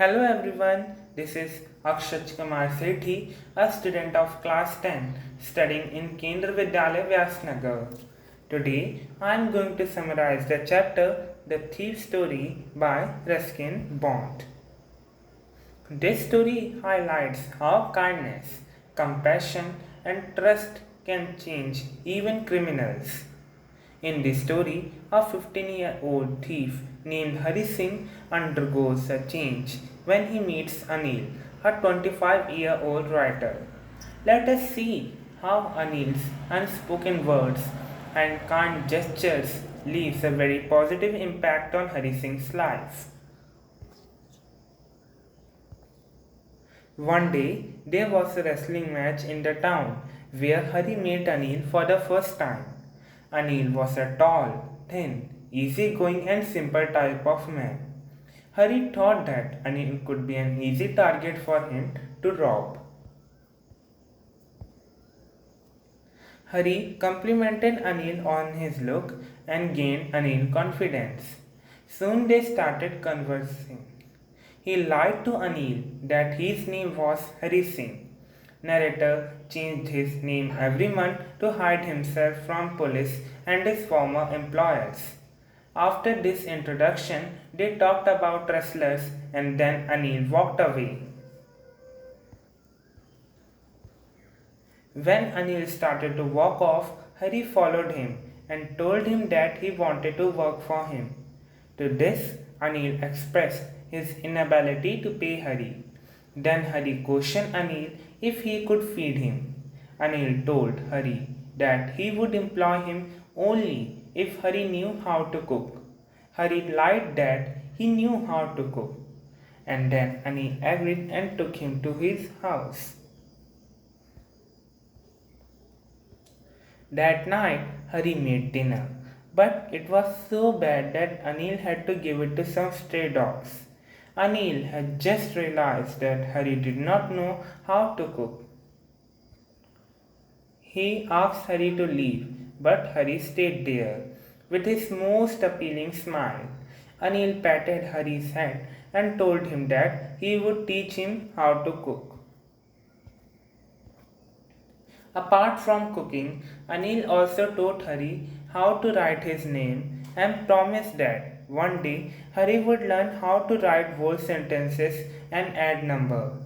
Hello everyone, this is Akshat Kumar Sethi, a student of class 10 studying in Kendra Vidyalaya Vyasnagar. Today I am going to summarize the chapter The Thief Story by Ruskin Bond. This story highlights how kindness, compassion, and trust can change even criminals. In this story, a 15-year-old thief named Hari Singh undergoes a change when he meets Anil, a 25-year-old writer. Let us see how Anil's unspoken words and kind gestures leaves a very positive impact on Hari Singh's life. One day, there was a wrestling match in the town where Hari met Anil for the first time. Anil was a tall, thin, easygoing and simple type of man. Hari thought that Anil could be an easy target for him to rob. Hari complimented Anil on his look and gained Anil confidence. Soon they started conversing. He lied to Anil that his name was Hari Singh. Narrator changed his name every month to hide himself from police and his former employers. After this introduction, they talked about wrestlers and then Anil walked away. When Anil started to walk off, Hari followed him and told him that he wanted to work for him. To this, Anil expressed his inability to pay Hari. Then Hari questioned Anil if he could feed him. Anil told Hari that he would employ him only if Hari knew how to cook. Hari lied that he knew how to cook. And then Anil agreed and took him to his house. That night, Hari made dinner, but it was so bad that Anil had to give it to some stray dogs. Anil had just realized that Hari did not know how to cook. He asked Hari to leave, but Hari stayed there with his most appealing smile. Anil patted Hari's head and told him that he would teach him how to cook. Apart from cooking, Anil also taught Hari how to write his name and promised that one day Hari would learn how to write whole sentences and add number.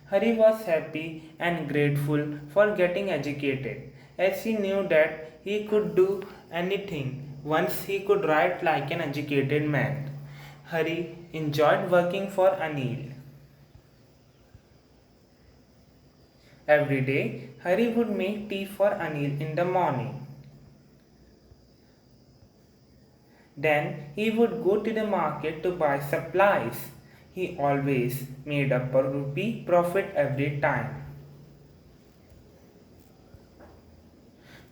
Hari was happy and grateful for getting educated, as he knew that he could do anything once he could write like an educated man. Hari enjoyed working for Anil. Every day, Hari would make tea for Anil in the morning. Then he would go to the market to buy supplies. He always made a rupee profit every time.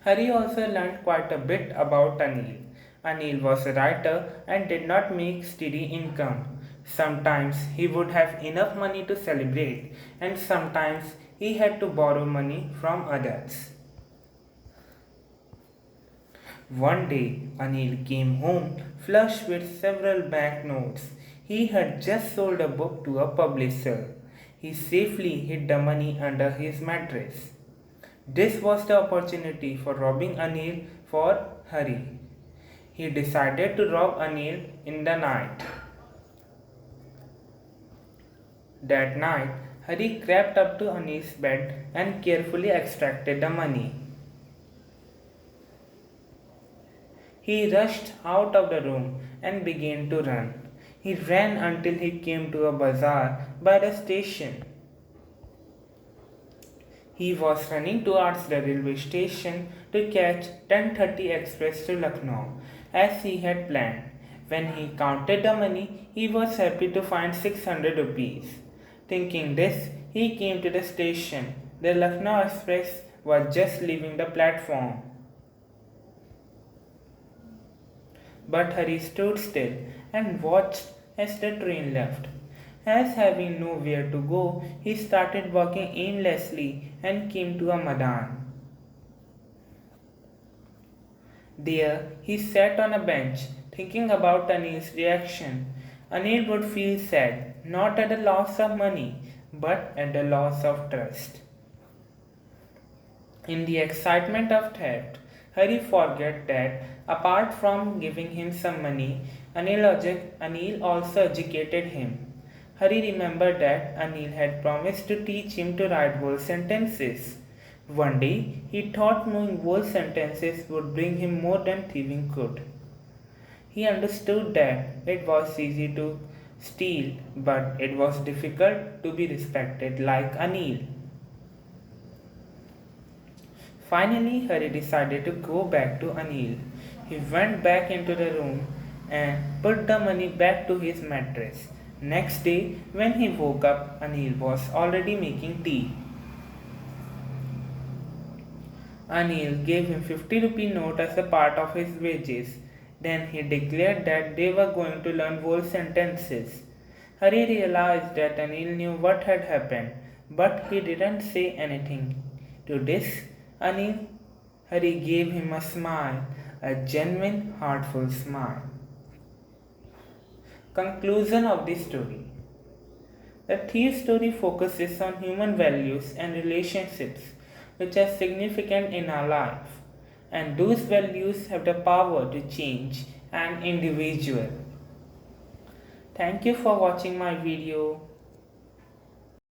Hari also learned quite a bit about Anil. Anil was a writer and did not make steady income. Sometimes he would have enough money to celebrate, and sometimes he had to borrow money from others. One day, Anil came home flush with several banknotes. He had just sold a book to a publisher. He safely hid the money under his mattress. This was the opportunity for robbing Anil for Hari. He decided to rob Anil in the night. That night, Hari crept up to Anil's bed and carefully extracted the money. He rushed out of the room and began to run. He ran until he came to a bazaar by the station. He was running towards the railway station to catch 10:30 express to Lucknow, as he had planned. When he counted the money, he was happy to find 600 rupees. Thinking this, he came to the station. The Lucknow express was just leaving the platform. But Hari stood still and watched as the train left. As having nowhere to go, he started walking aimlessly and came to a Madan. There he sat on a bench, thinking about Anil's reaction. Anil would feel sad, not at the loss of money, but at the loss of trust. In the excitement of theft, Hari forgot that apart from giving him some money, Anil also educated him. Hari remembered that Anil had promised to teach him to write whole sentences. One day, he thought knowing whole sentences would bring him more than thieving could. He understood that it was easy to steal, but it was difficult to be respected like Anil. Finally, Hari decided to go back to Anil. He went back into the room and put the money back to his mattress. Next day, when he woke up, Anil was already making tea. Anil gave him 50 rupee note as a part of his wages. Then he declared that they were going to learn whole sentences. Hari realized that Anil knew what had happened, but he didn't say anything. To this, Hari gave him a smile, a genuine, heartful smile. Conclusion of the story. The thief story focuses on human values and relationships which are significant in our life, and those values have the power to change an individual. Thank you for watching my video.